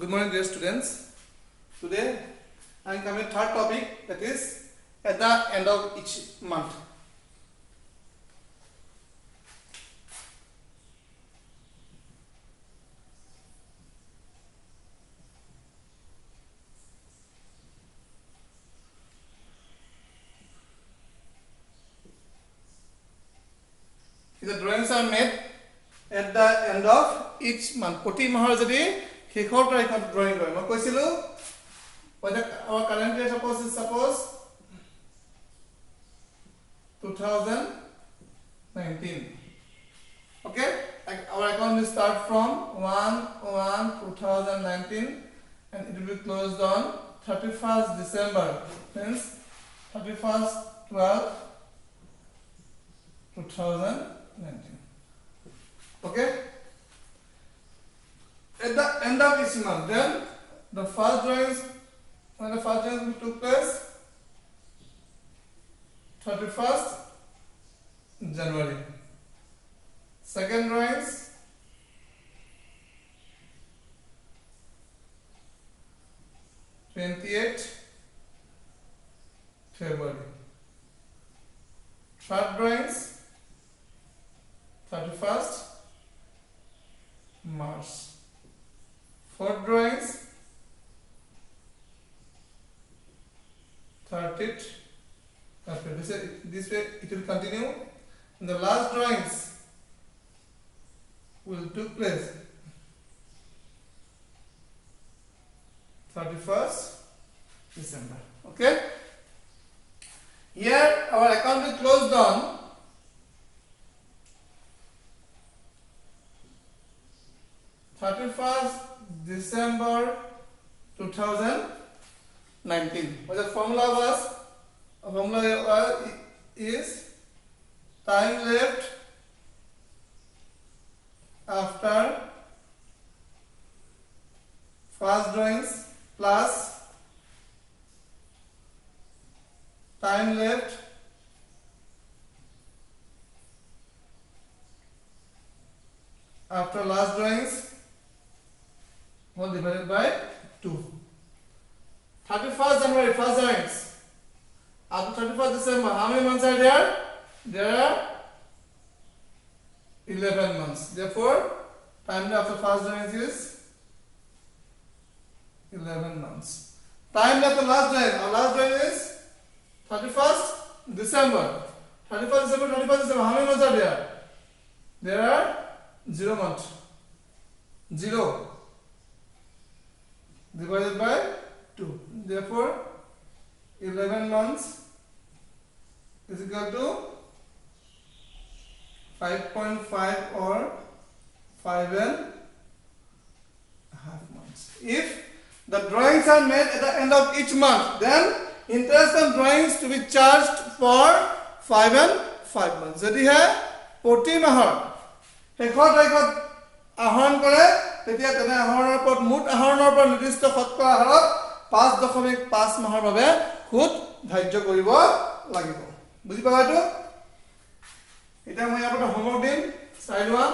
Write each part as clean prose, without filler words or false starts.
Good morning, dear students. Today I am coming to third topic, that is at the end of each month. The drawings are made at the end of each month. Proti mahar jodi shekhor tarikhot drawing kore. Moi koisilu our current year suppose 2019. Okay, our account will start from 1/1/2019 and it will be closed on 31st December, means 31st 12 2019. Okay, at the end of each month, then the first drawings, when the first drawings took place 31st January. Second drawings 28th February. Third drawings 31st March. Fourth drawings 30th April. This way it will continue. And the last drawings will take place 31st December. Okay. Here our account will closed on 31st December 2019. What the formula was? Is time left after first drawings plus time left after last drawings, all divided by 2. 31st January, first drawings. After 31st December, how many months are there? There are 11 months. Therefore, time left after first drawings is 11 months. Time left the last drawing. Our last drawing is 31st December. 31st December, 31st December. How many months are there? There are 0 months. 0 divided by 2. Therefore, 11 months is equal to 5.5 or 5.5 months. If the drawings are made at the end of each month, then interest on drawings to be charged for 5.5 months. Jodi hai proti mahar shekhor tarikhot ahon kore, tetia tene ahoনৰ ওপৰত মুঠ ahoনৰ ওপৰত নিৰ্দিষ্ট শতকৰা হাৰত 5.5 মাহৰ বাবে খুদ ধাৰ্য কৰিব লাগিব। বুজি পালা এইটো? এটা মই আপোনাক হোমৱৰ্ক দিম, চাই লোৱা।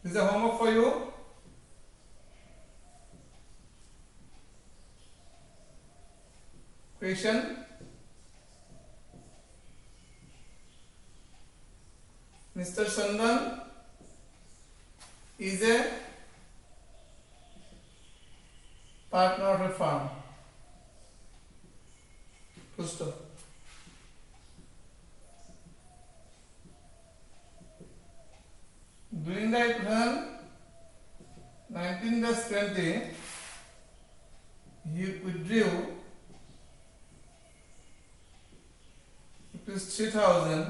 This is a homework for you. Question. Mr. Chandan is a partner of a firm. Full stop. During the 19-20, he withdrew ₹3,000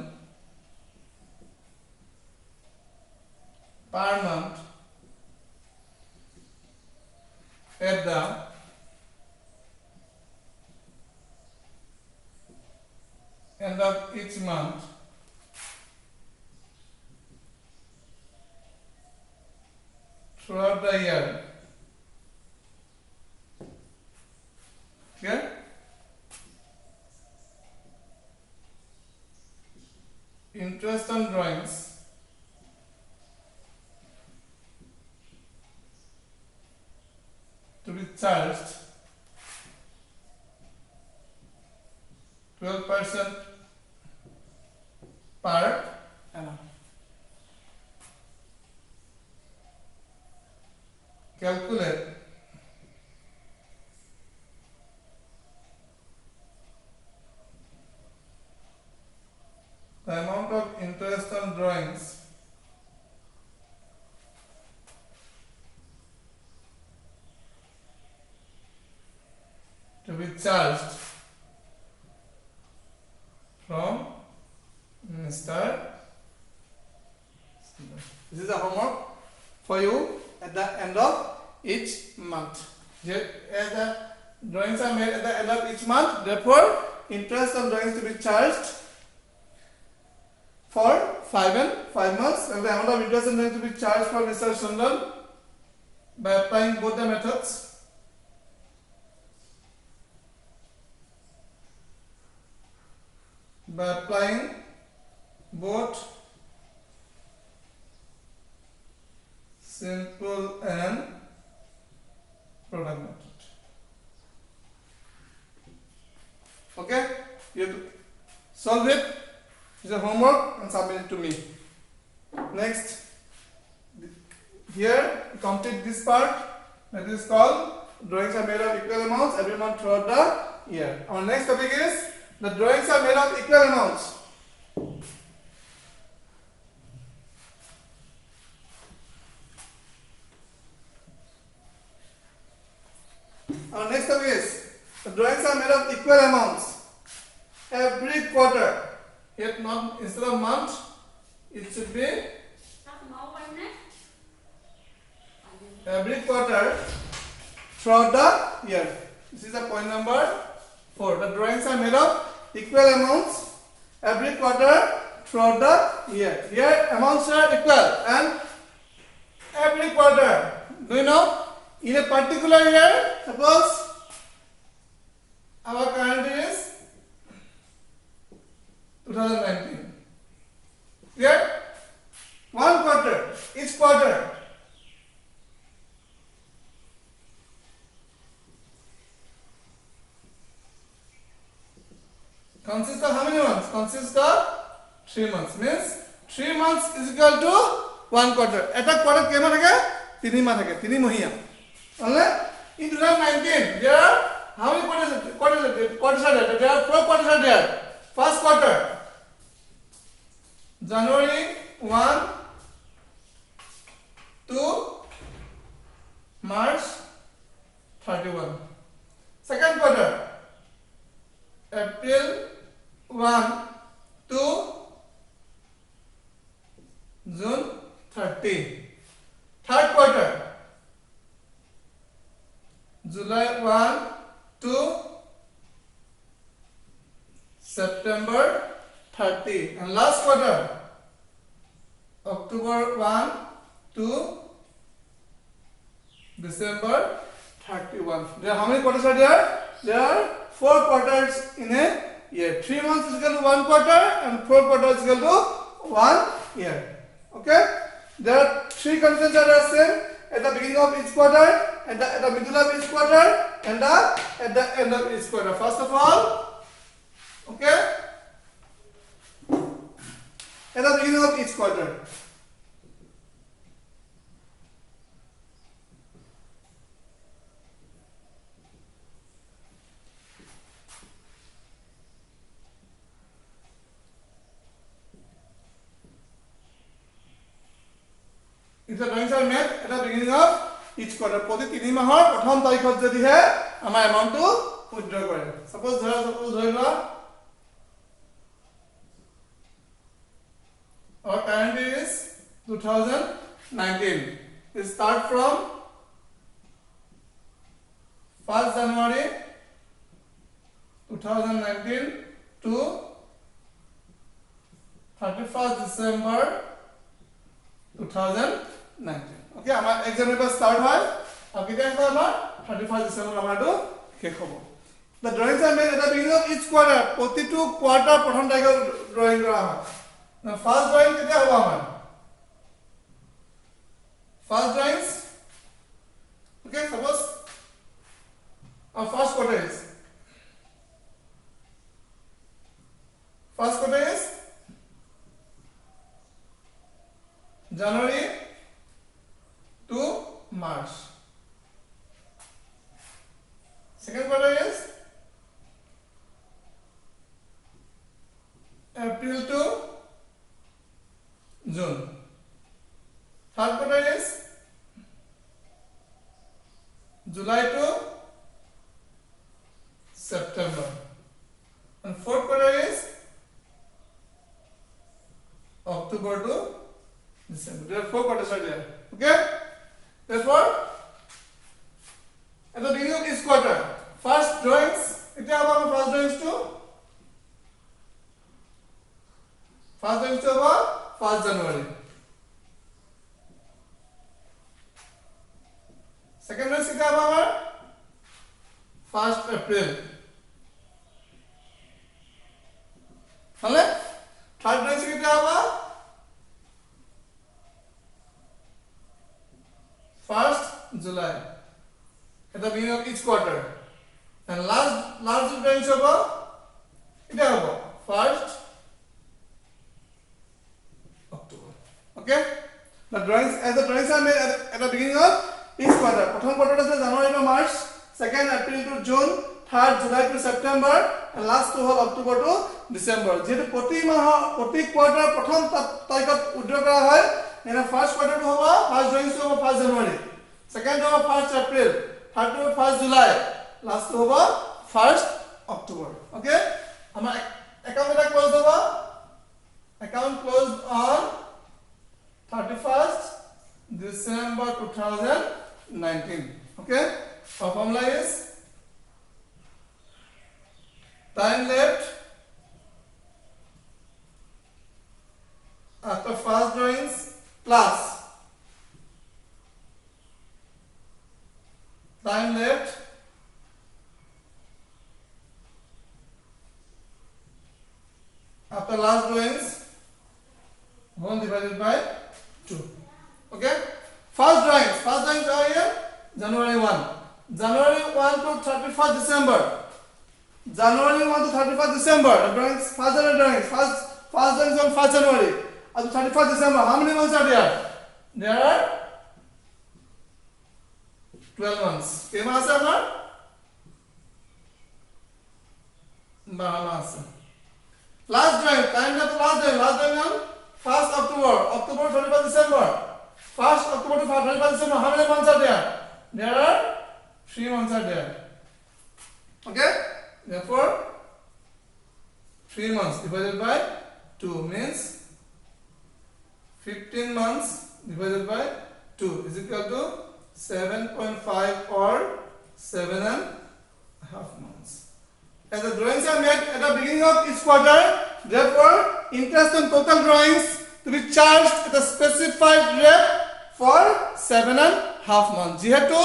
per month at the end of each month throughout the year. Okay? interest on drawings to be charged 12% per annum. Calculate the amount of interest on drawings to be charged from Mr. This is a homework for you at the end of each month. As the drawings are made at the end of each month, therefore interest on drawings to be charged for 5 months, and the amount of interest on drawings to be charged for Mr. Sundan by applying both the methods. By applying both simple and product method. Okay, you have to solve it. It's a homework and submit it to me. Next, here complete this part that is called drawings are made of equal amounts every month throughout the year. Our next topic is the drawings are made of equal amounts. Our next topic is the drawings are made of equal amounts every quarter. Yet not instead of month, it should be every quarter throughout the year. This is the point number 4. The drawings are made of equal amounts every quarter throughout the year. Here amounts are equal and every quarter. Do you know? In a particular year, suppose our current year is 2019. Here, one quarter, each quarter. Consists of how many months? Consists of 3 months. Means 3 months is equal to 1 quarter. Eta quarter kema thake? 3 মাহ থাকে, 3 মহিয়া. Only in 2019, there are how many quarters are there? There are 4 quarters are there. First quarter, January 1 to March 31. Second quarter, April 1 to June 30. Third quarter, July 1 to September 30. And last quarter, October 1 to December 31. There are how many quarters are there? There are 4 quarters in a year. 3 months is equal to 1 quarter and 4 quarters is equal to 1 year. Okay? There are 3 conditions that are same at the beginning of each quarter, at the middle of each quarter, and at the end of each quarter. First of all, okay? At the beginning of each quarter. If the drawings are made at the beginning of each quarter, প্রতি 3 মাহৰ প্ৰথম তাৰিখত যদি হে আমাৰ এমাউন্টটো withdraw কৰে। Suppose ধৰি লোৱা our current year is 2019. We start from 1st January 2019 to 31st December 2019. Okay, our exam paper start হয় আৰু কেতিয়া শেষ হ'ব? 31st December আমাৰটো শেষ হ'ব। The drawings are made at the beginning of each quarter. প্ৰতিটো কোৱাৰ্টাৰ প্ৰথম তাৰিখত ড্ৰয়িং কৰা হয়। Now first drawing কেতিয়া হ'ব আমাৰ first drawings okay suppose our first quarter is January to March. Second quarter is April to June. Third quarter is July to September. And fourth quarter is October to December. There are 4 quarters are there. Okay? Therefore, at the beginning of each quarter, first drawings, it is about first drawings to about 1st January. Second drawings it is about 1st April. Third drawings it is about 1st July at the beginning of each quarter, and last drawings about it is about 1st October. Okay, the drawings as the drawings are made at the beginning of each quarter. Prothom quarter is January to March, second April to June, third July to September, and last to whole October to December. যেহেতু প্রতি quarter প্রথম তারিখত withdraw করা হয় এনে first quarter to হবে first drawings হবে 1st জানুয়ারি, second হবে 1st April, third হবে 1st জুলাই, লাস্ট হবে 1st অক্টোবর. ওকে, আমার অ্যাকাউন্ট এটা ক্লোজ হবে, account closed on 31st December 2019. Okay, our formula is time left after first drawings plus time left after last drawings whole divided by 2. Okay, first drawings are here January 1 to 31st December. January 1 to 31st December. The drawings, first January drawings, first drawings on 1st January up to 31st December. How many months are there? There are 12 months. How many months are there? 12 months. Last drawing, time left last drawing on 1st October, October 31st December. 1st October to 31st December. How many months are there? There are 3 months are there. Okay? Therefore, 3 months divided by 2 means 15 months divided by 2 is equal to 7.5 or 7.5 months. As the drawings are made at the beginning of each quarter, therefore, interest on total drawings to be charged at a specified rate for 7.5 months. যেহেতু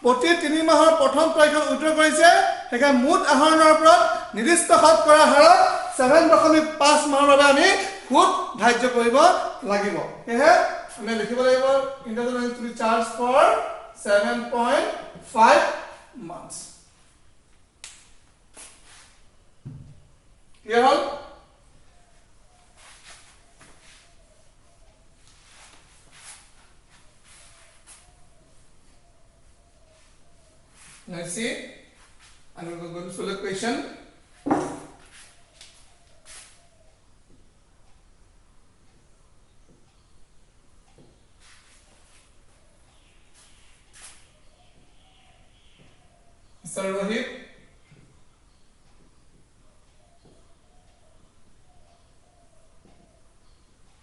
প্ৰতি 3 মাহৰ প্ৰথম তাৰিখত withdraw কৰিছে সেখানে মুঠ আহৰণৰ ওপৰত নিৰ্দিষ্ট শতকৰা হাৰত 7.5 মাহৰ বাবে আমি সুদ ধাৰ্য কৰিব লাগিব। সেয়ে আমি লিখিব লাগিব interest to be charge for 7.5 months. Clear all? Now see, I'm going to solve the question. Mr. Rohit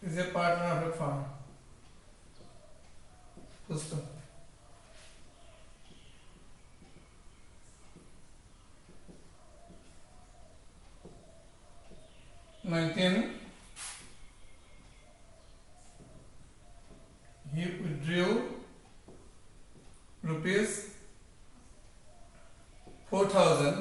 is a partner of a firm. Houston. He withdrew rupees 4,000 to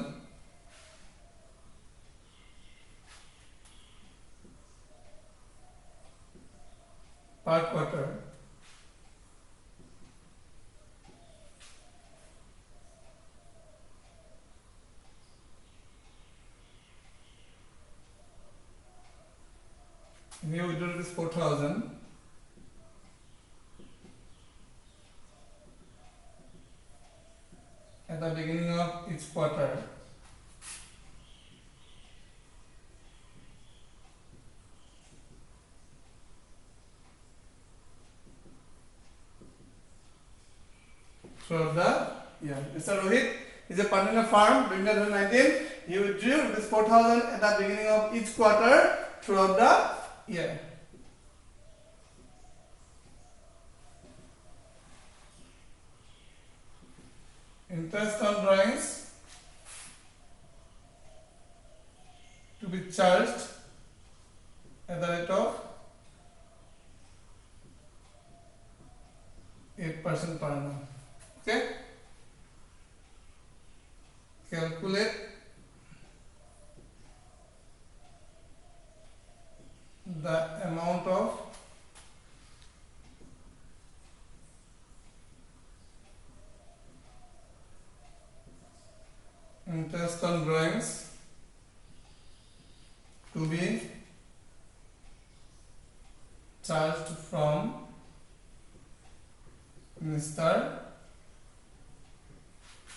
rupees 4,000 at the beginning of each quarter. Throughout the year. Mr. Rohit is a partner in a farm during 2019. He withdrew rupees 4,000 at the beginning of each quarter throughout the year. Interest on drawings to be charged at the rate of 8% per annum. Okay? Calculate the amount of interest on drawings to be charged from Mr.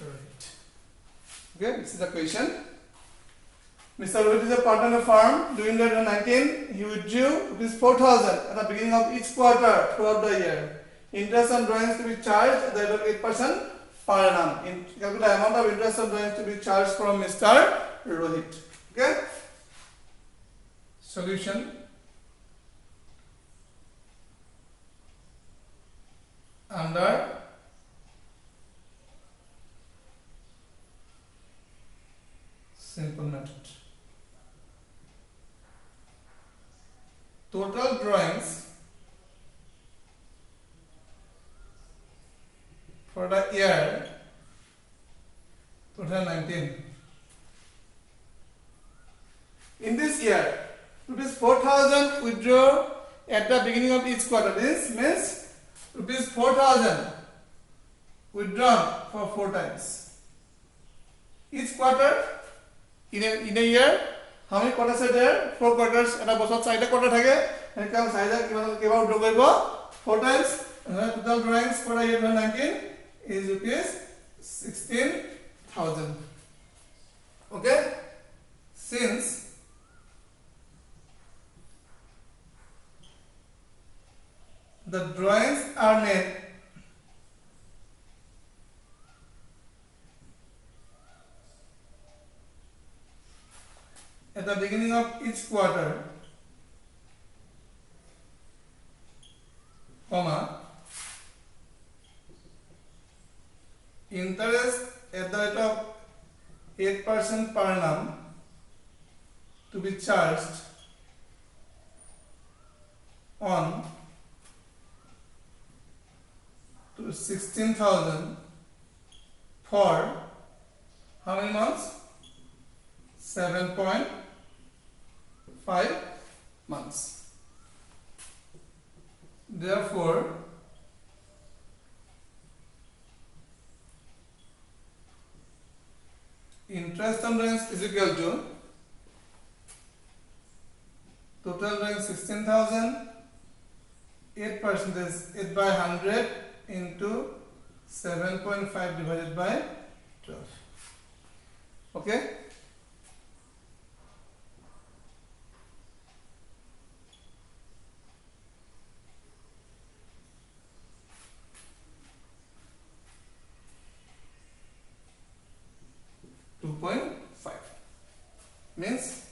Rohit. Okay, this is the question. Mr. Rohit is a partner in a firm. During 2019, he withdrew rupees 4,000 at the beginning of each quarter throughout the year. Interest on drawings to be charged at the rate of 8% per annum. Calculate the amount of interest on drawings to be charged from Mr. Rohit. Okay. Solution. Under simple method. Total drawings for the year 2019. In this year, rupees 4,000 withdraw at the beginning of each quarter. This means rupees 4,000 withdrawn for 4 times. Each quarter in a year, how many quarters are there? 4 quarters. Eta bosot 4 quarter thake. And kam 4 kiba withdraw koribo 4 times. Total drawings for the year 2019 is rupees 16,000. Okay? Since the drawings are made at the beginning of each quarter, comma, interest at the rate of 8% per annum to be charged on to 16,000 for how many months? 7.5 months. Therefore, interest on drawings is equal to total drawings 16,000, 8% is 8 by 100 into 7.5 divided by 12. Okay? Means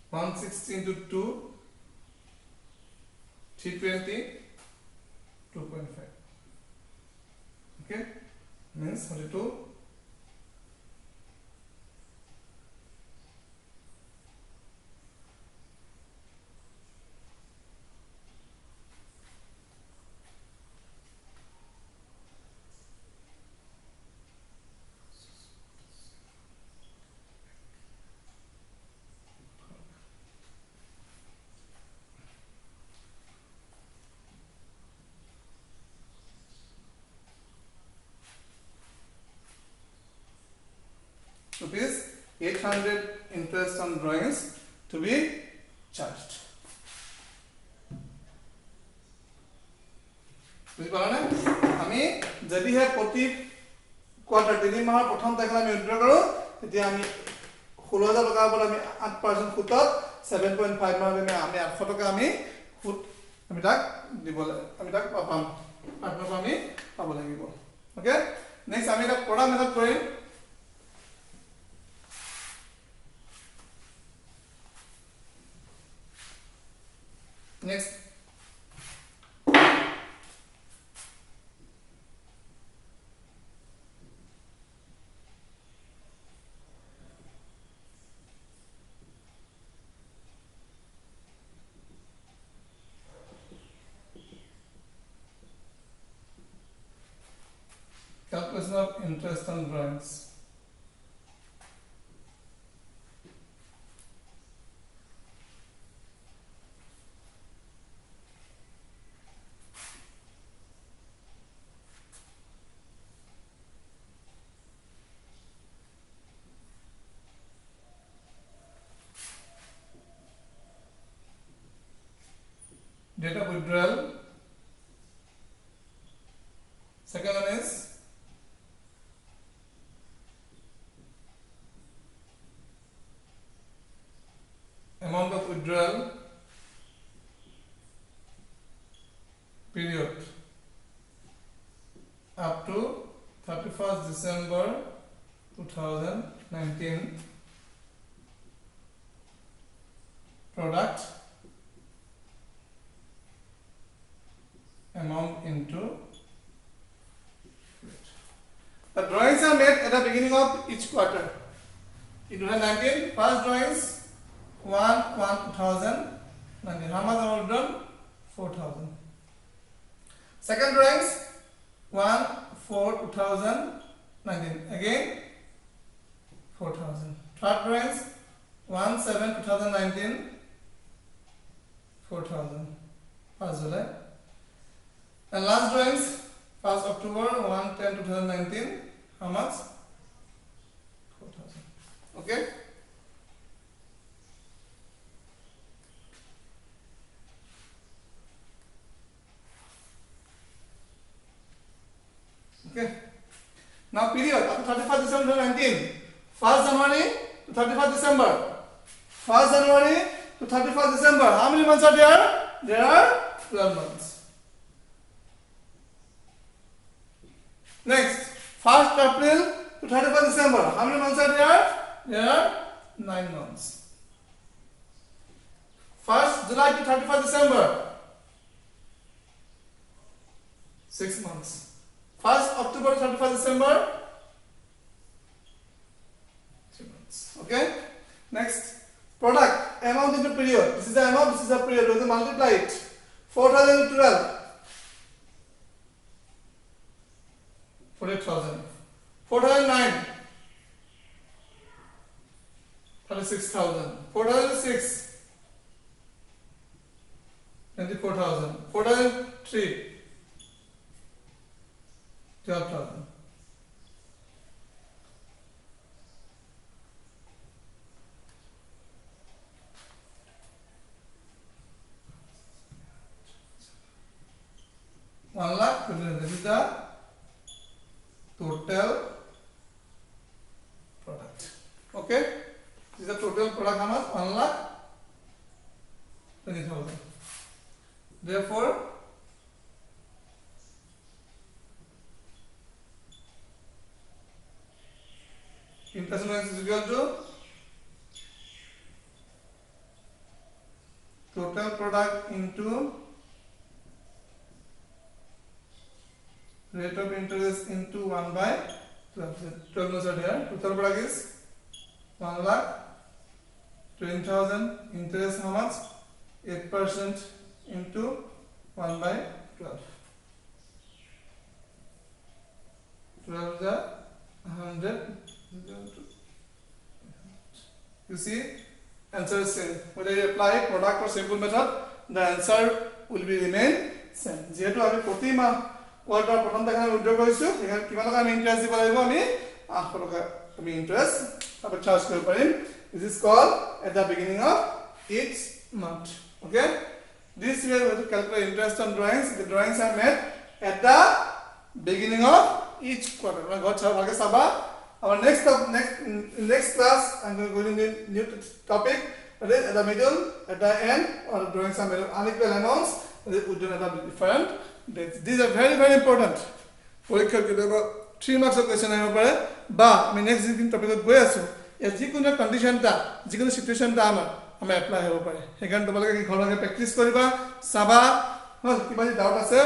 160 into 2, 320, 2.5. Okay, means 42. 800 interest on drawings to be charged. বুঝি পালা না আমি যদি হে প্রতি quarter 3 মাহৰ প্ৰথম তাৰিখে আমি উইথড্ৰ কৰো তেতিয়া আমি 16000 টকাৰ পৰা আমি 8% সুতত 7.5 মাহৰ আমি 800 টকা আমি সুত আমি তাক দিবলৈ আমি তাক পাম 8 টকা আমি পাব লাগিব ওকে নেক্সট আমি এটা product method Karim next calculation of interest on drawings. Date of withdrawal. Second one is amount of withdrawal period up to 31st December 2019 product amount into the drawings are made at the beginning of each quarter. In 2019 first drawings 1,000. How much are done? 4,000. Second drawings 1,4,2019. Again 4,000. Third drawings 1,7,2019. 4,000. First July. And last drawings 1st October 1/10/2019. How much? 4,000. Okay. Okay. Now period up to 31st December 2019. 1st January to 31st December. 1st January to 31st December. How many months are there? There are 12 months. Next, 1st April to 31st December. How many months are there? There are 9 months. 1st July to 31st December. 6 months. 1st October to 31st December. 3 months. Okay. Next, product amount into period. This is the amount. This is the period. We will multiply it. 4,012. 48,000. 4,009. 36,000. 4,006. 24,000. 4,003. 12,000. One lakh. This is the total product. Okay. This is the total product. How much? 1,20,000. Therefore, interest is equal to total product into rate of interest into 1/12. 12 months are there. Total product is 1,20,000. Interest how much? 8% into 1/12. 12 is 100. You see, answer is same. Whether you apply product or simple method, the answer will be remain same. যেহেতু আমি প্রতি মাহ quarter প্রথম টাকা withdraw কৰিছো এখানে কিমান টাকা আমি ইন্টারেস্ট দিব লাগিব আমি 800 টাকা আমি ইন্টাৰেষ্ট আমি চাৰ্জ কৰিব পাৰিম this is called at the beginning of each month okay this way we have to calculate interest on drawings the drawings are made at the beginning of each quarter got bhage saba our next class I'm going to new topic at the middle at the end or the drawings are made of unequal amounts they would do another different these are very important পৰীক্ষাৰ কেতিয়াবা 3 marks question আহিব পাৰে বা আমি next দিন টপিকত গৈ আছো যিকোনো কন্ডিশনটা যিকোনো সিচুৱেশনটা আমি এপ্লাই হ'ব পাৰে সেইকাৰণে তোমালোকে কি ঘৰলৈকে প্ৰেক্টিস কৰিবা চাবা কিবা যদি ডাউট আছে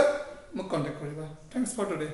মোক কন্টাক্ট কৰিবা থ্যাঙ্কস ফৰ টুডে